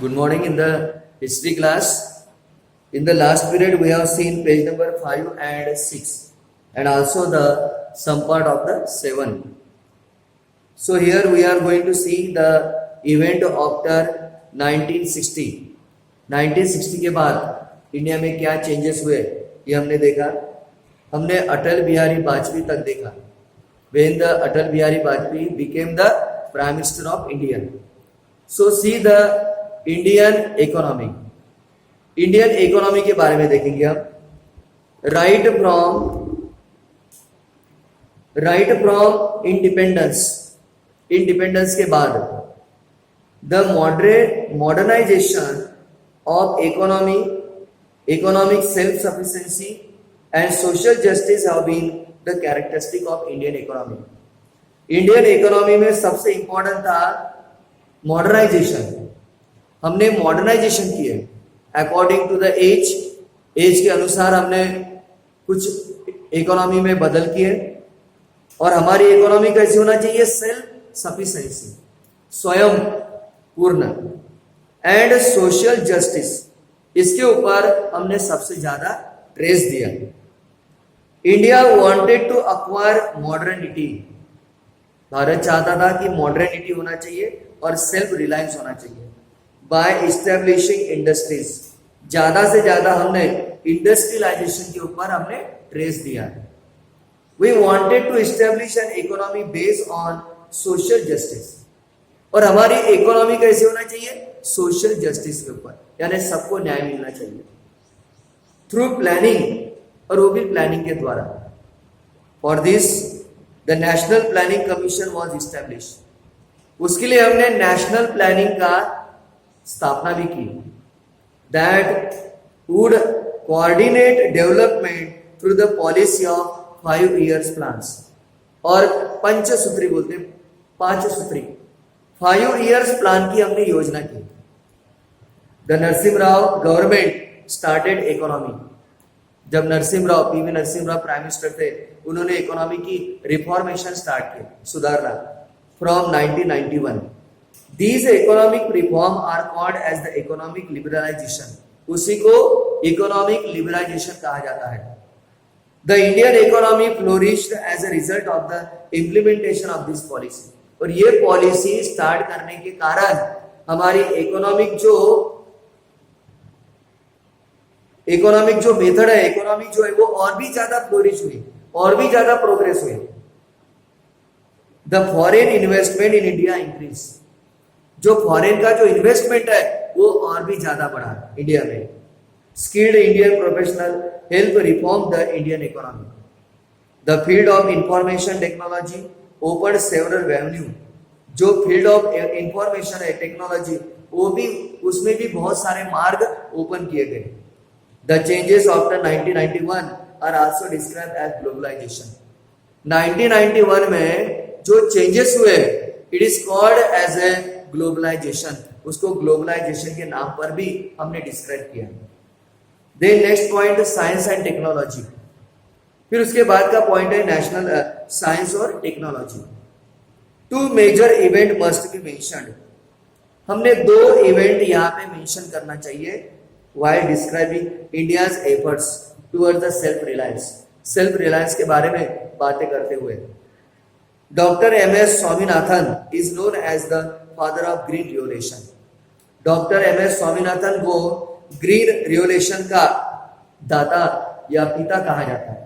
Good morning in the history class. In the last period, we have seen page number 5 and 6 and also the some part of the 7. So here we are going to see the event after 1960. 1960 के बाद India में क्या changes हुए ये हमने देखा. हमने अटल बिहारी वाजपेयी तक देखा. When the Atal Bihari Vajpayee became the Prime Minister of India. So see the Indian economy. Indian economy के बारे में देखेंगे हम. Right from independence के बाद the modernization of economic self-sufficiency and social justice have been the characteristic of Indian economy. Indian economy में सबसे important था modernization. हमने मॉडर्नाइजेशन किए अकॉर्डिंग टू द एज के अनुसार हमने कुछ इकोनॉमी में बदल किए. और हमारी इकोनॉमी कैसी होना चाहिए? सेल्फ सफिशिएंसी, स्वयं पूर्ण, एंड सोशल जस्टिस. इसके ऊपर हमने सबसे ज्यादा ट्रेस दिया. India wanted to acquire modernity. Bharat चाहता था कि मॉडर्निटी होना चाहिए और सेल्फ रिलायंस होना चाहिए. बाय इस्टेब्लिशिंग इंडस्ट्रीज, ज्यादा से ज्यादा हमने इंडस्ट्रियलाइजेशन के ऊपर हमने ट्रेस दिया. We wanted to establish an economy based on social justice. और हमारी इकोनॉमी कैसे होना चाहिए? सोशल जस्टिस के ऊपर, यानी सबको न्याय मिलना चाहिए थ्रू प्लानिंग, और वो भी प्लानिंग के द्वारा. For this the national planning commission was establish. उसके लिए हमने नेशनल प्लानिंग का स्थापना भी की. That would coordinate development through the policy of 5 years plans. और पंचसूत्री बोलते हैं, 5 सूत्री, 5 years प्लान की हमने योजना की. The Narasimha government started economy. जब पीवी नरसिम्हा प्राइम मिनिस्टर थे, उन्होंने इकोनॉमी की रिफॉर्मेशन स्टार्ट की, सुधारना, from 1991. These economic reform are called as the economic liberalization. उसी को economic liberalization कहा जाता है. The Indian economy flourished as a result of the implementation of this policy. और ये पॉलिसी स्टार्ट करने के कारण हमारी इकोनॉमिक जो मेथड है, इकोनॉमिक जो है वो और भी ज्यादा फ्लोरिश हुई, और भी ज्यादा प्रोग्रेस हुई. The foreign investment in India increase. जो फॉरेन का जो इन्वेस्टमेंट है वो और भी ज्यादा बढ़ा इंडिया में. Skilled Indian professional help reform the Indian economy. The field of information technology open several revenue. जो फील्ड ऑफ इंफॉर्मेशन है, टेक्नोलॉजी, वो भी, उसमें भी बहुत सारे मार्ग ओपन किए गए. The changes after 1991 are also described as globalisation. 1991 में जो चेंजेस हुए, it is called as a globalisation. उसको ग्लोबलाइजेशन के नाम पर भी हमने डिस्क्राइब किया. Then next point, science and technology. फिर उसके बाद का पॉइंट है नेशनल साइंस और technology. 2 major event must be mentioned. हमने 2 इवेंट यहाँ पे मेंशन करना चाहिए while describing India's efforts towards the self-reliance. Self reliance के बारे में बातें करते हुए, doctor MS Swaminathan is known as the father of green revolution. Doctor MS Swaminathan को ग्रीन रिवोल्यूशन का दाता या पिता कहा जाता है.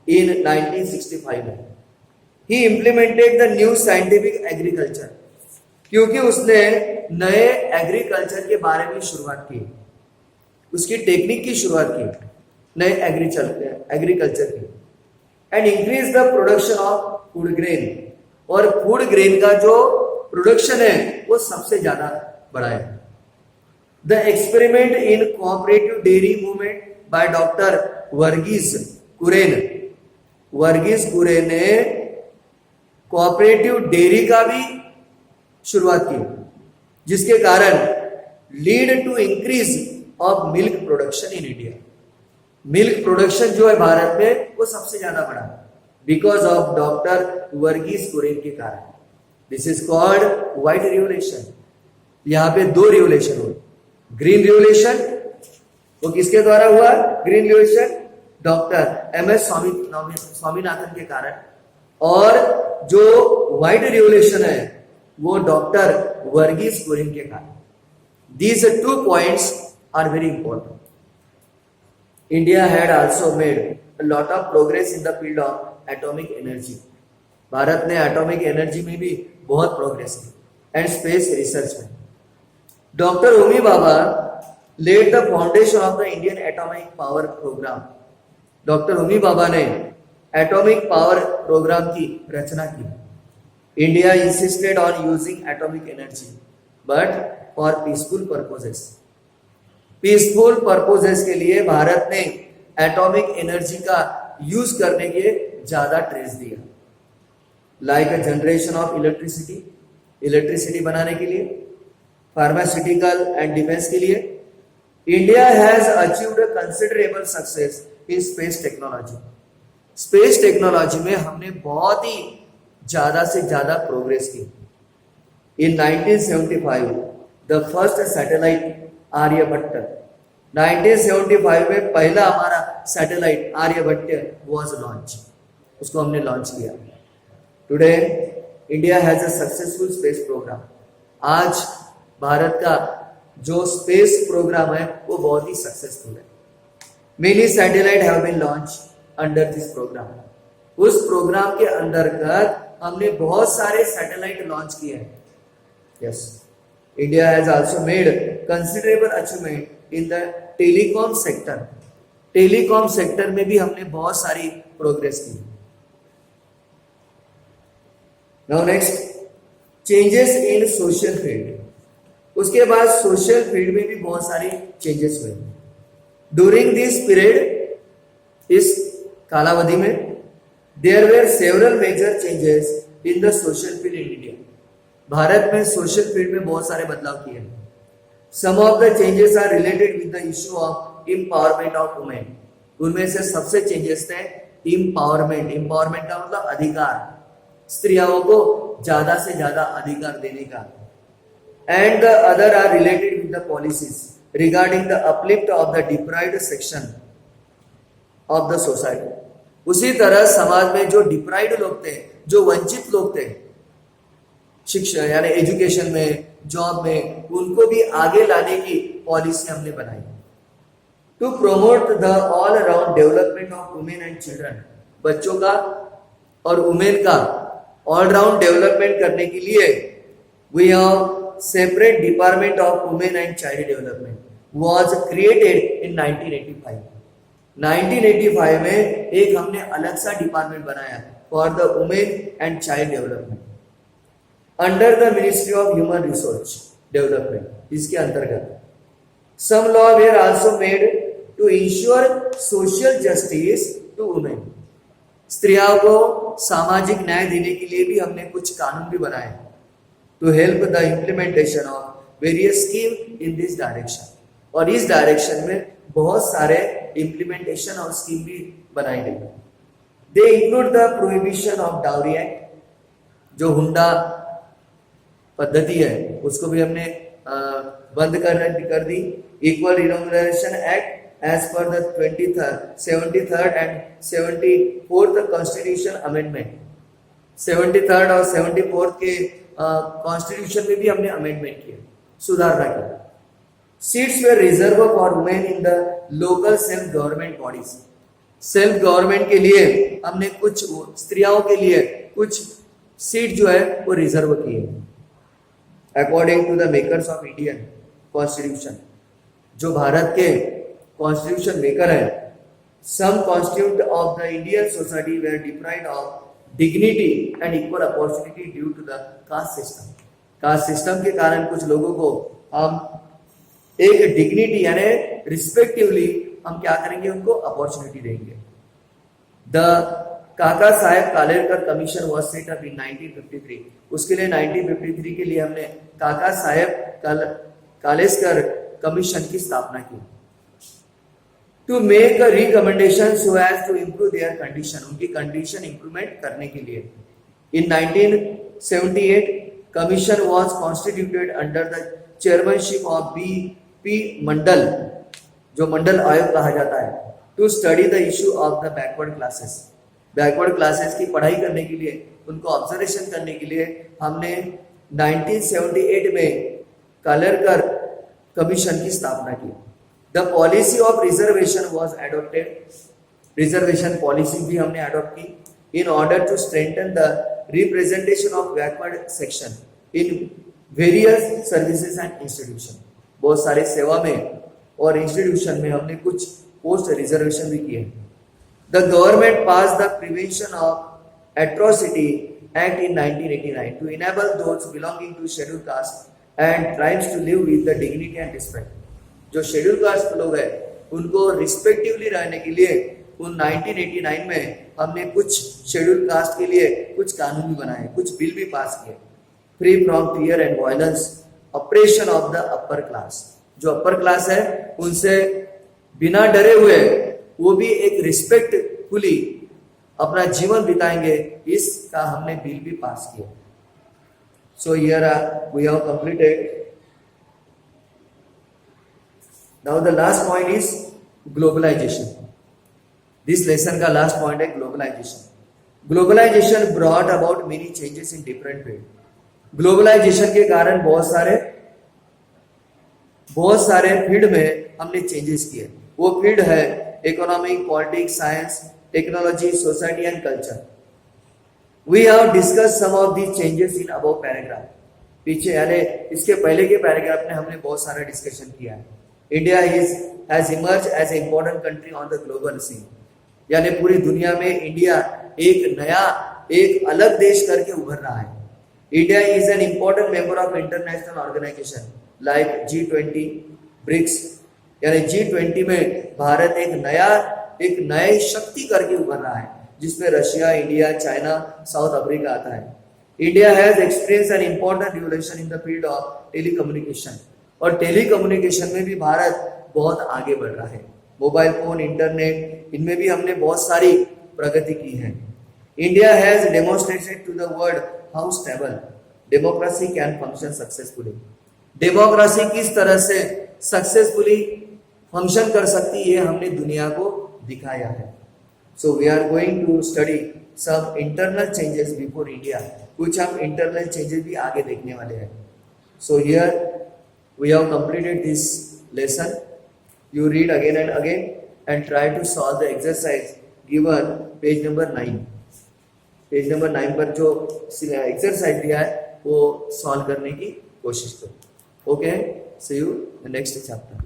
इन 1965 में ही implemented the new scientific agriculture. क्योंकि उसने नए एग्रीकल्चर के बारे में शुरुआत की, उसकी टेक्निक की शुरुआत की, नए एग्रीकल्चर की. And increase the production of food grain. और फूड ग्रेन का जो प्रोडक्शन है वो सबसे ज्यादा बढ़ाया. The experiment in cooperative dairy movement by doctor Varghese Kurien. Varghese Kurien ने कोऑपरेटिव डेयरी का भी शुरुआत की, जिसके कारण lead to increase of milk production in India. Milk production जो है भारत में वो सबसे ज्यादा बढ़ा because of doctor Varghese Kurien के कारण. This is called white revolution. यहाँ पे 2 रिवोल्यूशन हुए. ग्रीन रिवोल्यूशन वो किसके द्वारा हुआ? Green revolution doctor MS Swaminathan के कारण। और जो व्हाइट रिवोल्यूशन है वो डॉक्टर वर्गीस कुरियन के कारण। These two points are very important. India had also made a lot of progress in the field of atomic energy. Bharat ने एटॉमिक एनर्जी में भी बहुत प्रोग्रेस की एंड स्पेस रिसर्च में। Doctor Homi Bhabha laid the foundation of the Indian atomic power program. Doctor Homi Bhabha ने atomic power programme की रचना की। India insisted on using atomic energy but for peaceful purposes. Peaceful purposes के लिए भारत ने एटॉमिक एनर्जी का use करने के ज्यादा ट्रेस दिया। Like a generation of electricity बनाने के लिए, फार्मास्यूटिकल एंड डिफेंस के लिए। India has achieved a considerable success in space technology. Space technology में हमने बहुत ही ज्यादा से ज्यादा प्रोग्रेस की। इन 1975 द फर्स्ट सैटेलाइट आर्यभट्ट, 1975 में पहला हमारा सैटेलाइट आर्यभट्ट वाज लॉन्च, उसको हमने लॉन्च किया। Today India has a successful space programme. आज भारत का जो स्पेस प्रोग्राम है वो बहुत ही सक्सेसफुल है। Many satellite have been launch under this programme. उस प्रोग्राम के अंतर्गत हमने बहुत सारे सैटेलाइट लॉन्च किए हैं। Yes, India has also made considerable achievement in the telecom sector. Telecom sector में भी हमने बहुत सारी प्रोग्रेस की। Now next, changes in social field. उसके बाद सोशल फील्ड में भी बहुत सारे चेंजेस हुए ड्यूरिंग दिस पीरियड। इस कालावधि में there were several major changes in the social field in India. Bharat में सोशल फील्ड में बहुत सारे बदलाव किए हैं। Some of the changes are related with the issue of empowerment of women. उनमें से सबसे चेंजेस थे एम्पावरमेंट। एम्पावरमेंट का मतलब अधिकार, स्त्रियों को ज्यादा से ज्यादा अधिकार देने का। And the other are related with the policies regarding the uplift of the deprived section of the society. उसी तरह समाज में जो डिप्राइव्ड लोग थे, जो वंचित लोग थे शिक्षा यानी एजुकेशन में, जॉब में, उनको भी आगे लाने की पॉलिसी हमने बनाई। To promote the all around development of women and children. बच्चों का और वुमेन का ऑलराउंड डेवलपमेंट करने के लिए we have separate department of women and child development was created in 1985। 1985 में एक हमने अलग सा डिपार्टमेंट बनाया for the women and child development under the ministry of human resource development. इसके अंतर्गत some law were also made to ensure social justice to women. स्त्रियों को सामाजिक न्याय देने के लिए भी हमने कुछ कानून भी बनाए to help the implementation of various scheme in this direction. और इस डायरेक्शन में बहुत सारे इम्प्लीमेंटेशन और स्कीम भी बनाई गई। They include the prohibition of dowry act, जो हुंडा पद्धति है उसको भी हमने बंद कर दी। Equal remuneration act as per the 73rd and 74th constitution amendment. 73rd और 74th के कॉन्स्टिट्यूशन में भी हमने अमेंडमेंट किया, सुधारणा की। Seats way reserve for women in the local self government bodies. Self government के लिए हमने कुछ स्त्रियों के लिए कुछ सीट जो है वो रिजर्व की है। According to the makers of Indian constitution, जो भारत के कॉन्स्टिट्यूशन मेकर है, some constitute of the Indian society were deprived of dignity and equal opportunity due to the caste system. Caste system के कारण कुछ लोगों को हम एक डिग्निटी यानी रिस्पेक्टिवली हम क्या करेंगे, उनको अपॉर्चुनिटी देंगे। The Kaka Saheb Kalelkar commission was set up in 1953। उसके लिए 1953 के लिए हमने काका साहेब कालेलकर कमीशन की स्थापना की। To make a recommendation so as to improve their condition, उनकी कंडीशन इंप्रूवमेंट करने के लिए। In 1978 commission was constituted under the chairmanship of B P Mandal, जो मंडल आयोग कहा जाता है, to study the issue of the backward classes. Backward classes की पढ़ाई करने के लिए, उनको ऑब्जर्वेशन करने के लिए हमने 1978 में कालेरकर कमीशन की स्थापना की। The policy of reservation was adopted, reservation policy भी हमने अडॉप्ट की in order to strengthen the representation of backward section in various services and institution. बहुत सारे सेवा में और इंस्टीट्यूशन में हमने कुछ पोस्ट रिजर्वेशन भी किए। The government pass the prevention of atrocity act in 1989 to enable those belonging to schedule caste and tribes to live with the dignity and respect. जो शेड्यूल कास्ट लोग हैं उनको रिस्पेक्टिवली रहने के लिए उन 1989 में हमने कुछ शेड्यूल कास्ट के लिए कुछ कानून भी बनाए, कुछ बिल भी पास किए। Free from fear and violence, operation of the upper class, जो अपर क्लास है उनसे बिना डरे हुए वो भी एक रिस्पेक्टफुली अपना जीवन बिताएंगे, इसका हमने बिल भी पास किया। So here we have completed. Now the last point is globalisation. This lesson का लास्ट पॉइंट है globalisation. Globalisation brought about many changes in different field. Globalisation के कारण बहुत सारे फील्ड में हमने चेंजेस किए। वो फील्ड है economic, politics, science, technology, society and culture. We have discuss some of the changes in above paragraph. पीछे यानी इसके पहले के पैराग्राफ में हमने बहुत सारा डिस्कशन किया है। India has emerge as a important country on the global scene, यानी पूरी दुनिया में इंडिया एक अलग देश करके उभर रहा है। India is an important member of international organisation like G20, BRICS, यानी G20 में भारत एक नई शक्ति करके उभर रहा है, जिसमें Russia, India, China, south Africa आता है। India has experience an important revolution in the field of telecommunication, और टेलीकम्युनिकेशन में भी भारत बहुत आगे बढ़ रहा है। मोबाइल फोन, इंटरनेट, इनमें भी हमने बहुत सारी प्रगति की है। India has demonstrated to the world how stable democracy can function successfully. Democracy किस तरह से सक्सेसफुली फंक्शन कर सकती है हमने दुनिया को दिखाया है। So we are going to study some internal changes before India. कुछ हम इंटरनल चेंजेस भी आगे देखने वाले हैं। So here we have completed this lesson. You read again and again and try to solve the exercise given page number 9. Page number 9 पर जो exercise दिया है वो सॉल्व करने की कोशिश करो। Okay, see you in next chapter.